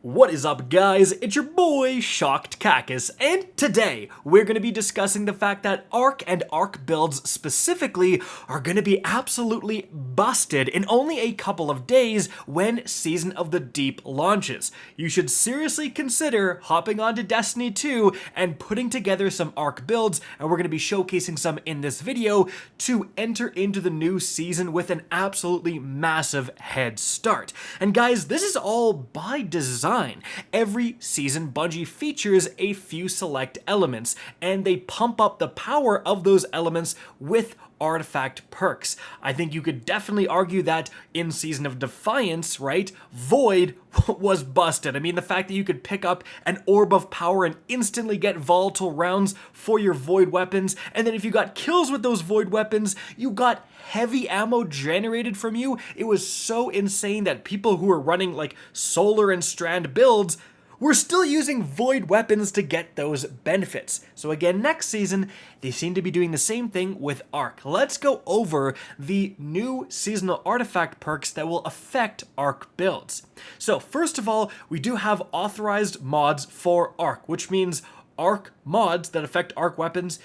What is up, guys? It's your boy, Shocked Cactus, and today we're going to be discussing the fact that Arc and Arc builds specifically are going to be absolutely busted in only a couple of days when Season of the Deep launches. You should seriously consider hopping onto Destiny 2 and putting together some Arc builds, and we're going to be showcasing some in this video to enter into the new season with an absolutely massive head start. And guys, this is all by design. Every season, Bungie features a few select elements, and they pump up the power of those elements with artifact perks. I think you could definitely argue that in Season of Defiance, right, Void was busted. I mean, the fact that you could pick up an Orb of Power and instantly get volatile rounds for your Void weapons, and then if you got kills with those Void weapons, you got heavy ammo generated from you. It was so insane that people who were running like Solar and Strand builds were still using Void weapons to get those benefits. So again, next season, they seem to be doing the same thing with Arc. Let's go over the new seasonal artifact perks that will affect Arc builds. So first of all, we do have authorized mods for Arc, which means Arc mods that affect Arc weapons,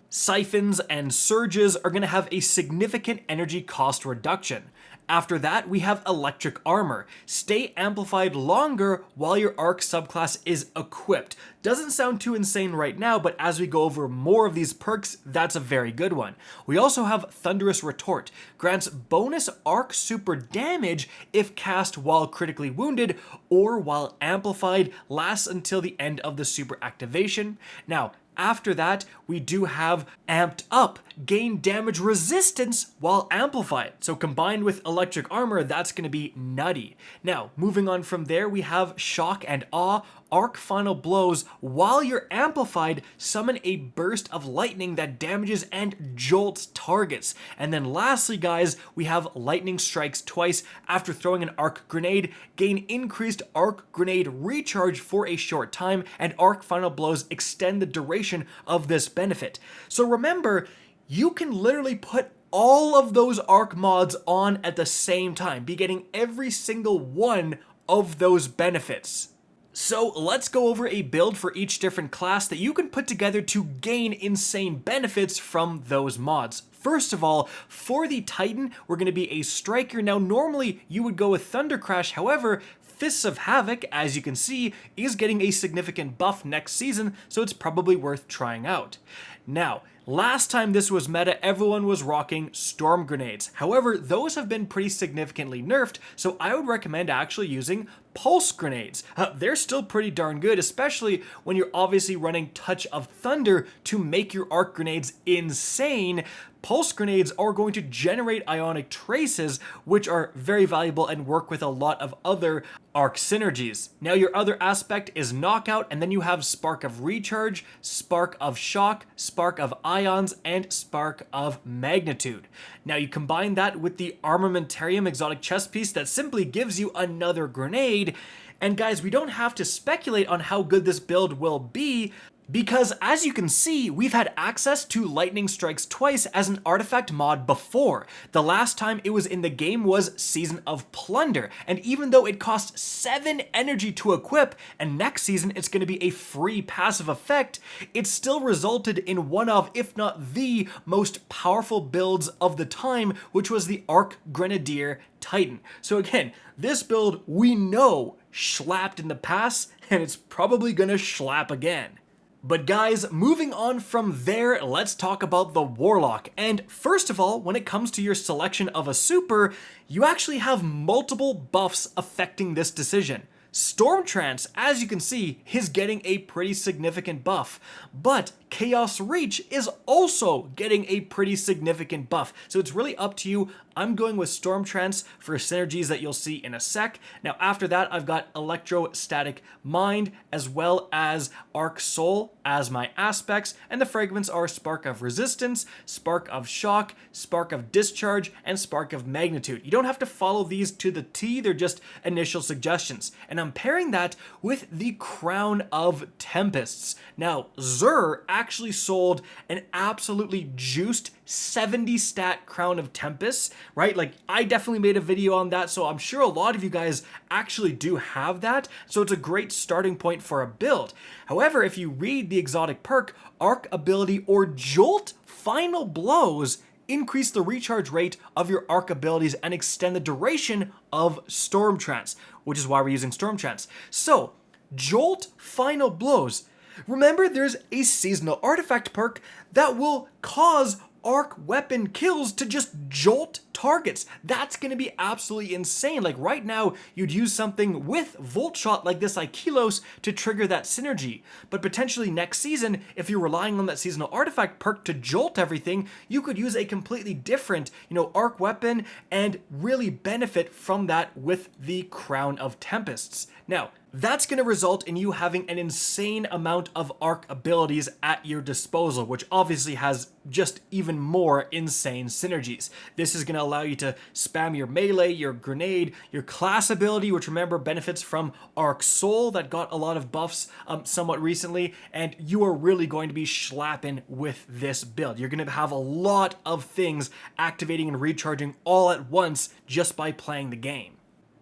siphons and surges are going to have a significant energy cost reduction. After that, we have electric armor. Stay amplified longer while your Arc subclass is equipped. Doesn't sound too insane right now, but as we go over more of these perks, that's a very good one. We also have Thunderous Retort. Grants bonus Arc super damage if cast while critically wounded or while amplified, lasts until the end of the super activation. Now, after that, we do have Amped Up, gain damage resistance while amplified. So combined with electric armor, that's going to be nutty. Now, moving on from there, we have Shock and Awe. Arc Final Blows, while you're amplified, summon a burst of lightning that damages and jolts targets. And then lastly, guys, we have Lightning Strikes twice after throwing an Arc Grenade, gain increased Arc Grenade recharge for a short time, and Arc Final Blows extend the duration of this benefit. So remember, you can literally put all of those Arc mods on at the same time, be getting every single one of those benefits. So let's go over a build for each different class that you can put together to gain insane benefits from those mods. First of all, for the Titan, we're going to be a Striker. Now, normally you would go with Thunder Crash, however, Fists of Havoc, as you can see, is getting a significant buff next season, so it's probably worth trying out. Now, last time this was meta, everyone was rocking Storm Grenades. However, those have been pretty significantly nerfed, so I would recommend actually using Pulse Grenades. They're still pretty darn good, especially when you're obviously running Touch of Thunder to make your Arc Grenades insane. Pulse Grenades are going to generate Ionic Traces, which are very valuable and work with a lot of other Arc synergies. Now, your other aspect is Knockout, and then you have Spark of Recharge, Spark of Shock, Spark of Ions, and Spark of Magnitude. Now, you combine that with the Armamentarium exotic chest piece that simply gives you another grenade. And guys, we don't have to speculate on how good this build will be, because as you can see, we've had access to Lightning Strikes twice as an artifact mod before. The last time it was in the game was Season of Plunder, and even though it costs 7 energy to equip, and next season it's going to be a free passive effect, it still resulted in one of, if not the most powerful builds of the time, which was the Arc Grenadier Titan. So again, this build we know schlapped in the past, and it's probably gonna schlap again. But guys, moving on from there, let's talk about the Warlock. And first of all, when it comes to your selection of a super, you actually have multiple buffs affecting this decision. Storm Trance, as you can see, is getting a pretty significant buff, but Chaos Reach is also getting a pretty significant buff, so it's really up to you. I'm going with Storm Trance for synergies that you'll see in a sec. Now after that, I've got Electrostatic Mind as well as Arc Soul as my aspects, and the fragments are Spark of Resistance, Spark of Shock, Spark of Discharge, and Spark of Magnitude. You don't have to follow these to the T, they're just initial suggestions. And I'm pairing that with the Crown of Tempests. Now, Xur actually sold an absolutely juiced 70 stat Crown of Tempests, right? Like, I definitely made a video on that, so I'm sure a lot of you guys actually do have that, so it's a great starting point for a build. However, if you read the exotic perk, Arc Ability or Jolt Final Blows increase the recharge rate of your arc abilities and extend the duration of Storm Trance, which is why we're using Storm Trance. So, Jolt Final Blows. Remember, there's a seasonal artifact perk that will cause arc weapon kills to just jolt targets. That's going to be absolutely insane. Like right now, you'd use something with Volt Shot like this Aikilos to trigger that synergy. But potentially next season, if you're relying on that seasonal artifact perk to jolt everything, you could use a completely different, arc weapon and really benefit from that with the Crown of Tempests. Now, that's going to result in you having an insane amount of arc abilities at your disposal, which obviously has just even more insane synergies. This is going to allow you to spam your melee, your grenade, your class ability, which remember benefits from Arc Soul that got a lot of buffs somewhat recently, and you are really going to be slapping with this build. You're going to have a lot of things activating and recharging all at once just by playing the game.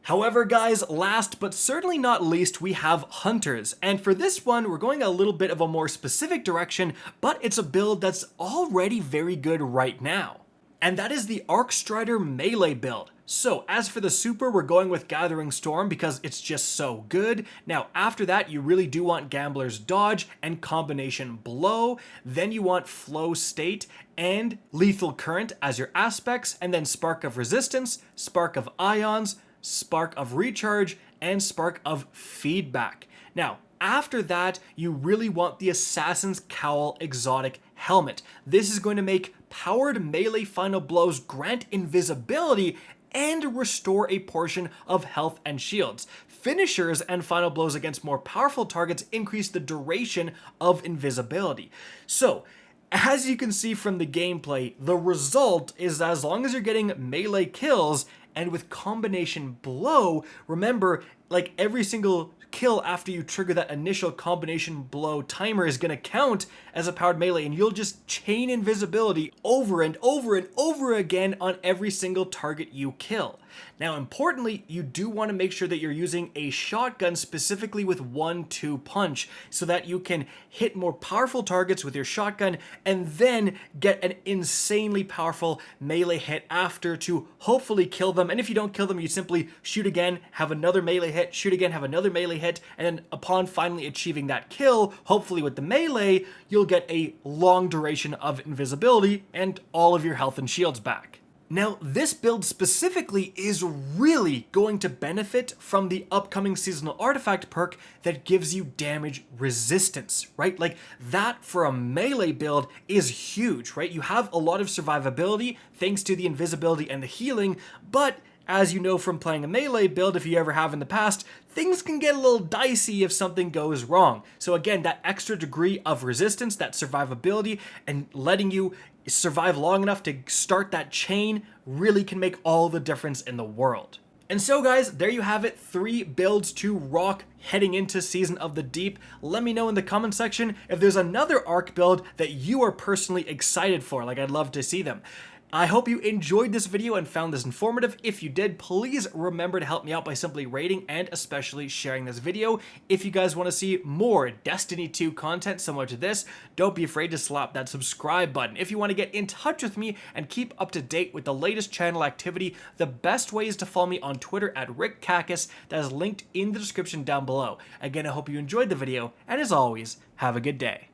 However, guys, last but certainly not least, we have Hunters. And for this one, we're going a little bit of a more specific direction, but it's a build that's already very good right now. And that is the Arcstrider melee build. So as for the super, we're going with Gathering Storm because it's just so good. Now after that, you really do want Gambler's Dodge and Combination Blow. Then you want Flow State and Lethal Current as your aspects, and then Spark of Resistance, Spark of Ions, Spark of Recharge, and Spark of Feedback. Now, after that, you really want the Assassin's Cowl exotic helmet. This is going to make powered melee final blows grant invisibility and restore a portion of health and shields. Finishers and final blows against more powerful targets increase the duration of invisibility. So, as you can see from the gameplay, the result is as long as you're getting melee kills, and with Combination Blow, remember, like every single kill after you trigger that initial Combination Blow timer is going to count as a powered melee, and you'll just chain invisibility over and over and over again on every single target you kill. Now, importantly, you do want to make sure that you're using a shotgun specifically with 1-2 punch so that you can hit more powerful targets with your shotgun and then get an insanely powerful melee hit after to hopefully kill them. And if you don't kill them, you simply shoot again, have another melee hit, shoot again, have another melee hit, and then upon finally achieving that kill, hopefully with the melee, you'll get a long duration of invisibility and all of your health and shields back. Now, this build specifically is really going to benefit from the upcoming seasonal artifact perk that gives you damage resistance, right? Like, that for a melee build is huge, right? You have a lot of survivability thanks to the invisibility and the healing, but as you know from playing a melee build, if you ever have in the past, things can get a little dicey if something goes wrong. So again, that extra degree of resistance, that survivability, and letting you survive long enough to start that chain really can make all the difference in the world. And so guys, there you have it, 3 builds to rock heading into Season of the Deep. Let me know in the comment section if there's another Arc build that you are personally excited for. Like, I'd love to see them. I hope you enjoyed this video and found this informative. If you did, please remember to help me out by simply rating and especially sharing this video. If you guys want to see more Destiny 2 content similar to this, don't be afraid to slap that subscribe button. If you want to get in touch with me and keep up to date with the latest channel activity, the best way is to follow me on Twitter at RickCacus. That is linked in the description down below. Again, I hope you enjoyed the video, and as always, have a good day.